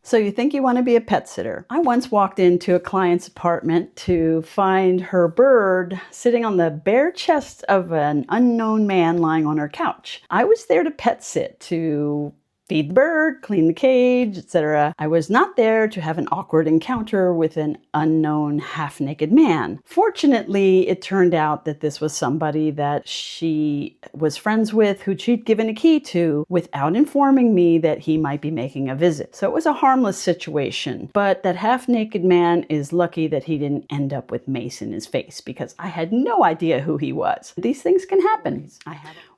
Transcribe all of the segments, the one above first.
So you think you want to be a pet sitter? I once walked into a client's apartment to find her bird sitting on the bare chest of an unknown man lying on her couch. I was there to pet sit, to feed the bird, clean the cage, etc. I was not there to have an awkward encounter with an unknown half-naked man. Fortunately, it turned out that this was somebody that she was friends with, who she'd given a key to, without informing me that he might be making a visit. So it was a harmless situation, but that half-naked man is lucky that he didn't end up with mace in his face, because I had no idea who he was. These things can happen.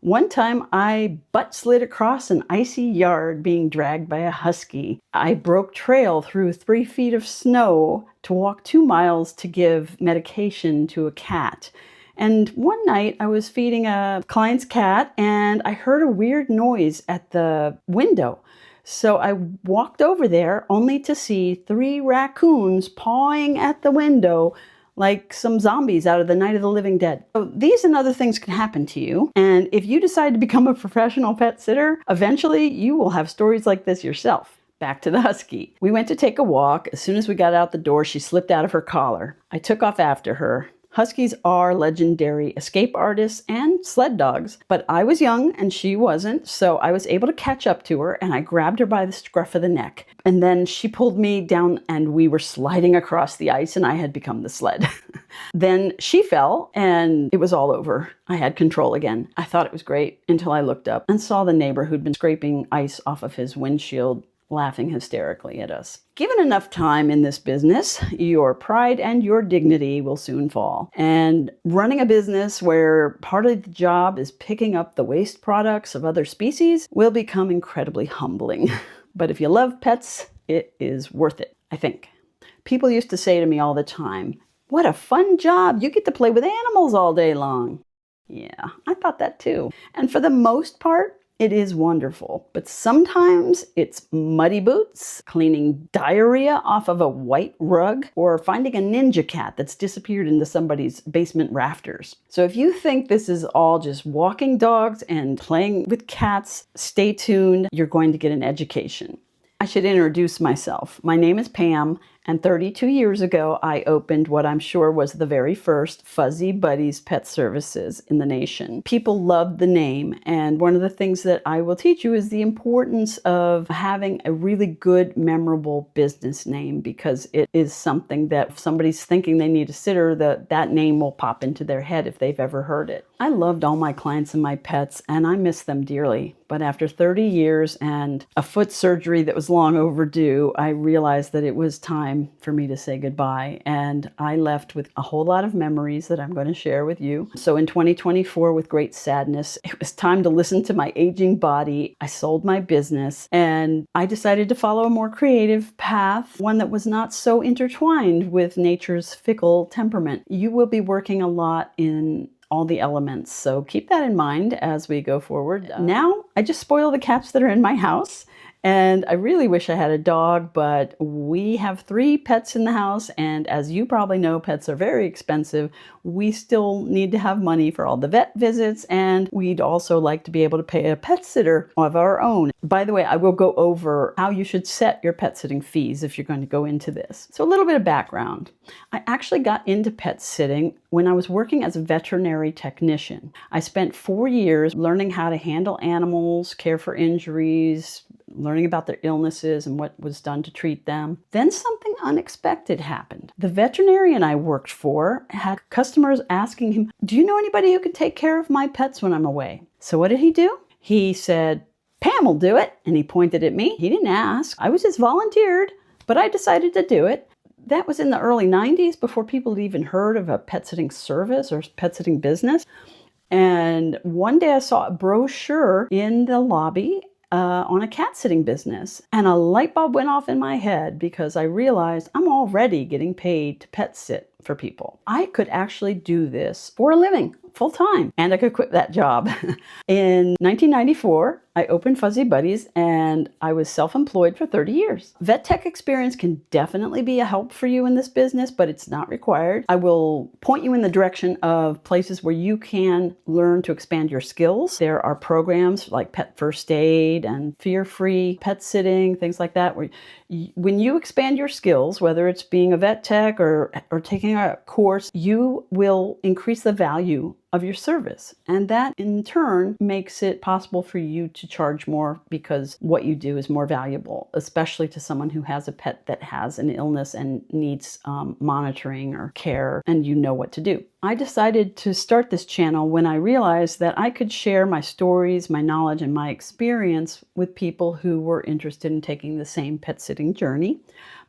One time I butt slid across an icy yard being dragged by a husky. I broke trail through 3 feet of snow to walk 2 miles to give medication to a cat. And one night I was feeding a client's cat and I heard a weird noise at the window. So I walked over there only to see 3 raccoons pawing at the window like some zombies out of the Night of the Living Dead. So these and other things can happen to you. And if you decide to become a professional pet sitter, eventually you will have stories like this yourself. Back to the husky. We went to take a walk. As soon as we got out the door, she slipped out of her collar. I took off after her. Huskies are legendary escape artists and sled dogs, but I was young and she wasn't, so I was able to catch up to her and I grabbed her by the scruff of the neck. And then she pulled me down and we were sliding across the ice and I had become the sled. Then she fell and it was all over. I had control again. I thought it was great until I looked up and saw the neighbor who'd been scraping ice off of his windshield, laughing hysterically at us. Given enough time in this business, your pride and your dignity will soon fall. And running a business where part of the job is picking up the waste products of other species will become incredibly humbling. But if you love pets, it is worth it, I think. People used to say to me all the time, "What a fun job, you get to play with animals all day long." Yeah, I thought that too. And for the most part, it is wonderful, but sometimes it's muddy boots, cleaning diarrhea off of a white rug, or finding a ninja cat that's disappeared into somebody's basement rafters. So if you think this is all just walking dogs and playing with cats, stay tuned. You're going to get an education. I should introduce myself. My name is Pam, and 32 years ago, I opened what I'm sure was the very first Fuzzy Buddies pet services in the nation. People loved the name, and one of the things that I will teach you is the importance of having a really good, memorable business name, because it is something that if somebody's thinking they need a sitter, that name will pop into their head if they've ever heard it. I loved all my clients and my pets, and I miss them dearly. But after 30 years and a foot surgery that was long overdue, I realized that it was time for me to say goodbye. And I left with a whole lot of memories that I'm going to share with you. So in 2024, with great sadness, it was time to listen to my aging body. I sold my business and I decided to follow a more creative path, one that was not so intertwined with nature's fickle temperament. You will be working a lot in all the elements, so keep that in mind as we go forward. Now, I just spoil the cats that are in my house, and I really wish I had a dog, but we have 3 pets in the house, and as you probably know, pets are very expensive. We still need to have money for all the vet visits, and we'd also like to be able to pay a pet sitter of our own. By the way, I will go over how you should set your pet sitting fees if you're going to go into this. So a little bit of background. I actually got into pet sitting when I was working as a veterinary technician. I spent 4 years learning how to handle animals, care for injuries, learning about their illnesses and what was done to treat them. Then something unexpected happened. The veterinarian I worked for had customers asking him, "Do you know anybody who can take care of my pets when I'm away?" So what did he do? He said, "Pam will do it." And he pointed at me. He didn't ask. I was just volunteered, but I decided to do it. That was in the early 90s, before people had even heard of a pet sitting service or pet sitting business. And one day I saw a brochure in the lobby on a cat sitting business, and a light bulb went off in my head, because I realized I'm already getting paid to pet sit. for people. I could actually do this for a living, full time, and I could quit that job. In 1994, I opened Fuzzy Buddies and I was self-employed for 30 years. Vet tech experience can definitely be a help for you in this business, but it's not required. I will point you in the direction of places where you can learn to expand your skills. There are programs like Pet First Aid and Fear-Free Pet Sitting, things like that, where when you expand your skills, whether it's being a vet tech or taking a course, you will increase the value of your service. And that in turn makes it possible for you to charge more because what you do is more valuable, especially to someone who has a pet that has an illness and needs monitoring or care, and you know what to do. I decided to start this channel when I realized that I could share my stories, my knowledge, and my experience with people who were interested in taking the same pet sitting journey.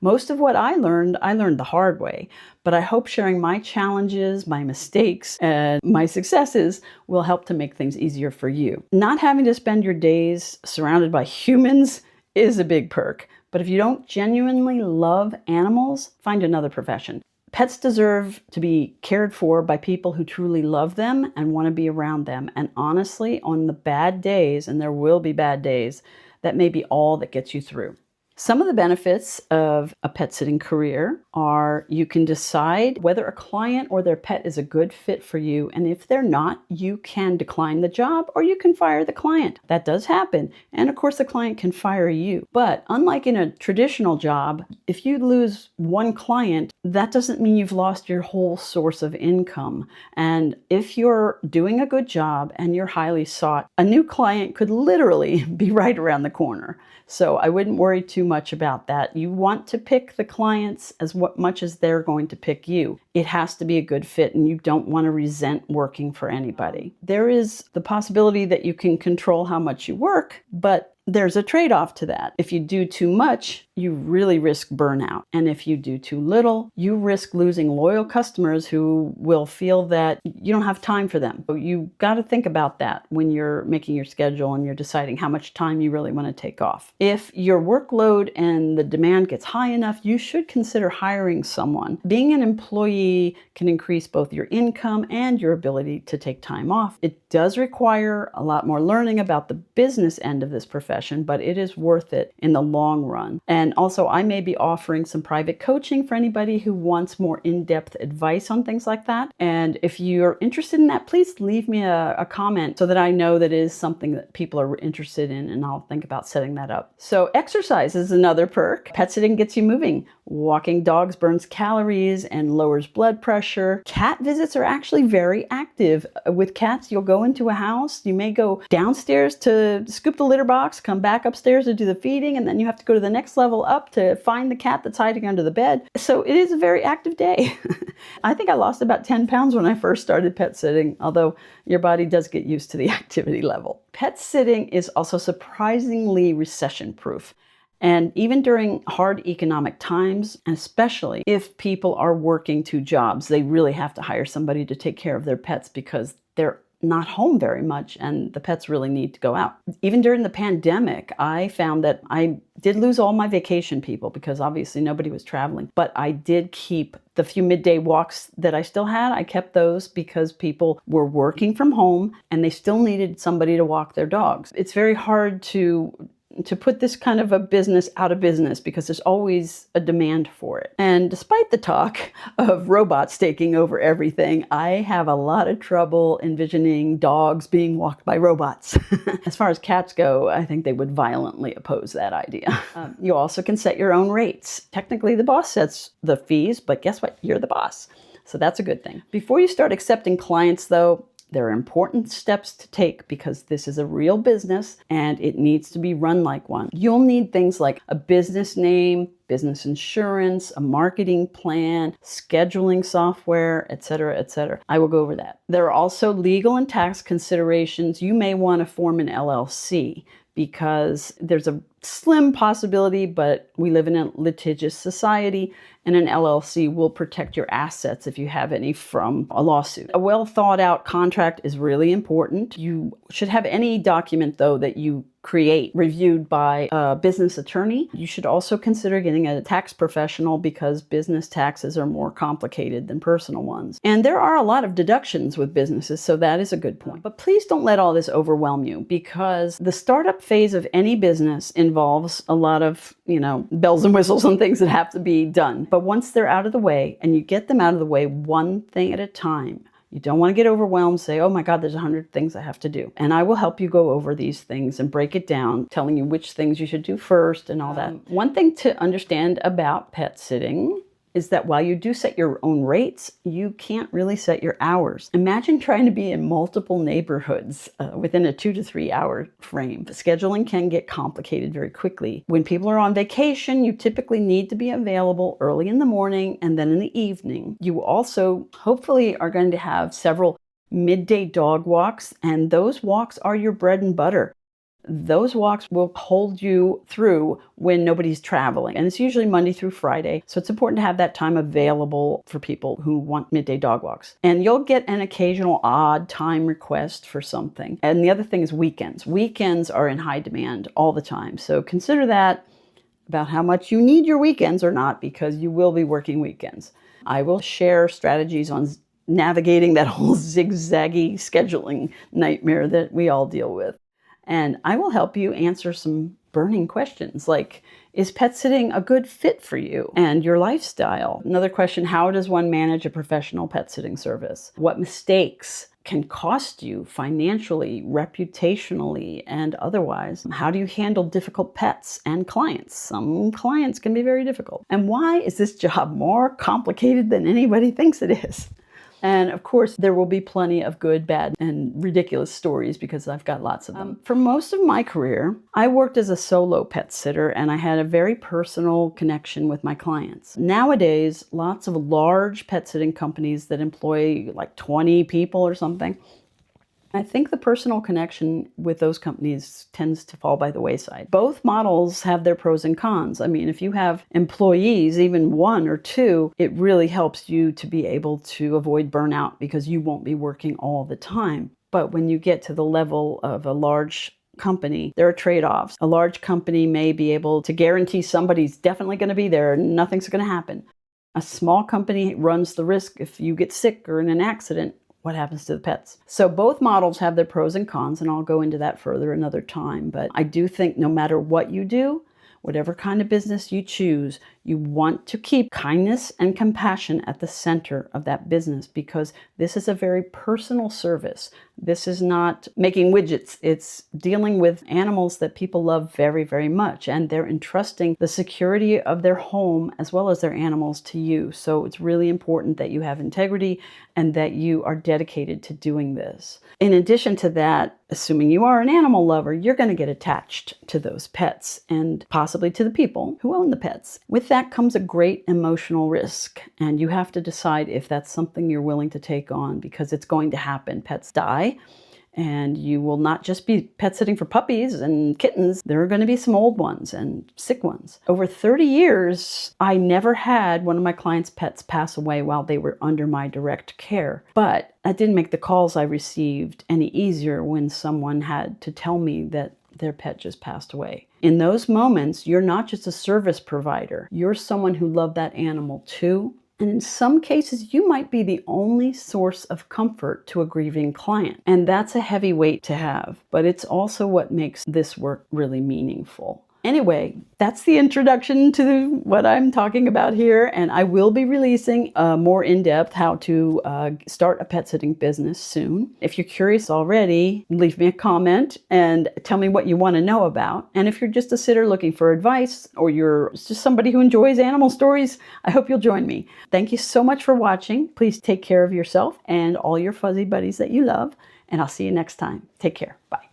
Most of what I learned the hard way, but I hope sharing my challenges, my mistakes, and my successes will help to make things easier for you. Not having to spend your days surrounded by humans is a big perk, but if you don't genuinely love animals, find another profession. Pets deserve to be cared for by people who truly love them and want to be around them. And honestly, on the bad days, and there will be bad days, that may be all that gets you through. Some of the benefits of a pet sitting career are you can decide whether a client or their pet is a good fit for you. And if they're not, you can decline the job or you can fire the client. That does happen. And of course, the client can fire you. But unlike in a traditional job, if you lose one client, that doesn't mean you've lost your whole source of income. And if you're doing a good job and you're highly sought, a new client could literally be right around the corner. So I wouldn't worry too much about that. You want to pick the clients as much as they're going to pick you. It has to be a good fit and you don't want to resent working for anybody. There is the possibility that you can control how much you work, but there's a trade-off to that. If you do too much, you really risk burnout. And if you do too little, you risk losing loyal customers who will feel that you don't have time for them. So you got to think about that when you're making your schedule and you're deciding how much time you really want to take off. If your workload and the demand gets high enough, you should consider hiring someone. Being an employee can increase both your income and your ability to take time off. It does require a lot more learning about the business end of this profession, but it is worth it in the long run. And also, I may be offering some private coaching for anybody who wants more in-depth advice on things like that. And if you're interested in that, please leave me a comment so that I know that it is something that people are interested in, and I'll think about setting that up. So exercise is another perk. Pet sitting gets you moving. Walking dogs burns calories and lowers blood pressure. Cat visits are actually very active. With cats, you'll go into a house, you may go downstairs to scoop the litter box, come back upstairs to do the feeding, and then you have to go to the next level up to find the cat that's hiding under the bed. So it is a very active day. I think I lost about 10 pounds when I first started pet sitting, although your body does get used to the activity level. Pet sitting is also surprisingly recession-proof. And even during hard economic times, and especially if people are working two jobs, they really have to hire somebody to take care of their pets because they're not home very much and the pets really need to go out. Even during the pandemic, I found that I did lose all my vacation people because obviously nobody was traveling, but I did keep the few midday walks that I still had. I kept those because people were working from home and they still needed somebody to walk their dogs. It's very hard to put this kind of a business out of business because there's always a demand for it. And despite the talk of robots taking over everything, I have a lot of trouble envisioning dogs being walked by robots. As far as cats go, I think they would violently oppose that idea. You also can set your own rates. Technically, the boss sets the fees, but guess what? You're the boss. So that's a good thing. Before you start accepting clients, though, there are important steps to take because this is a real business and it needs to be run like one. You'll need things like a business name, business insurance, a marketing plan, scheduling software, etc., etc. I will go over that. There are also legal and tax considerations. You may want to form an LLC because there's a slim possibility, but we live in a litigious society, and an LLC will protect your assets if you have any from a lawsuit. A well thought out contract is really important. You should have any document, though, that you create reviewed by a business attorney. You should also consider getting a tax professional because business taxes are more complicated than personal ones. And there are a lot of deductions with businesses, so that is a good point. But please don't let all this overwhelm you, because the startup phase of any business involves a lot of, bells and whistles and things that have to be done. But once they're out of the way, and you get them out of the way one thing at a time, you don't want to get overwhelmed, say, oh my God, there's 100 things I have to do. And I will help you go over these things and break it down, telling you which things you should do first and all that. One thing to understand about pet sitting is that while you do set your own rates, you can't really set your hours. Imagine trying to be in multiple neighborhoods within a 2 to 3 hour frame. Scheduling can get complicated very quickly. When people are on vacation, you typically need to be available early in the morning and then in the evening. You also hopefully are going to have several midday dog walks, and those walks are your bread and butter. Those walks will hold you through when nobody's traveling. And it's usually Monday through Friday. So it's important to have that time available for people who want midday dog walks. And you'll get an occasional odd time request for something. And the other thing is weekends. Weekends are in high demand all the time. So consider that about how much you need your weekends or not, because you will be working weekends. I will share strategies on navigating that whole zigzaggy scheduling nightmare that we all deal with. And I will help you answer some burning questions like, is pet sitting a good fit for you and your lifestyle? Another question, how does one manage a professional pet sitting service? What mistakes can cost you financially, reputationally, and otherwise? How do you handle difficult pets and clients? Some clients can be very difficult. And why is this job more complicated than anybody thinks it is? And of course, there will be plenty of good, bad, and ridiculous stories because I've got lots of them. For most of my career, I worked as a solo pet sitter, and I had a very personal connection with my clients. Nowadays, lots of large pet sitting companies that employ like 20 people or something, I think the personal connection with those companies tends to fall by the wayside. Both models have their pros and cons. I mean, if you have employees, even 1 or 2, it really helps you to be able to avoid burnout because you won't be working all the time. But when you get to the level of a large company, there are trade-offs. A large company may be able to guarantee somebody's definitely going to be there and nothing's going to happen. A small company runs the risk if you get sick or in an accident, what happens to the pets? So both models have their pros and cons, and I'll go into that further another time. But I do think no matter what you do, whatever kind of business you choose, you want to keep kindness and compassion at the center of that business because this is a very personal service. This is not making widgets. It's dealing with animals that people love very, very much, and they're entrusting the security of their home as well as their animals to you. So it's really important that you have integrity and that you are dedicated to doing this. In addition to that, assuming you are an animal lover, you're going to get attached to those pets and possibly to the people who own the pets. With that comes a great emotional risk, and you have to decide if that's something you're willing to take on because it's going to happen. Pets die, and you will not just be pet sitting for puppies and kittens. There are going to be some old ones and sick ones. Over 30 years, I never had one of my clients' pets pass away while they were under my direct care. But that didn't make the calls I received any easier when someone had to tell me that their pet just passed away. In those moments, you're not just a service provider. You're someone who loved that animal too. And in some cases, you might be the only source of comfort to a grieving client. And that's a heavy weight to have, but it's also what makes this work really meaningful. Anyway, that's the introduction to what I'm talking about here, and I will be releasing a more in-depth how to start a pet sitting business soon. If you're curious already, leave me a comment and tell me what you want to know about. And if you're just a sitter looking for advice, or you're just somebody who enjoys animal stories, I hope you'll join me. Thank you so much for watching. Please take care of yourself and all your fuzzy buddies that you love, and I'll see you next time. Take care. Bye.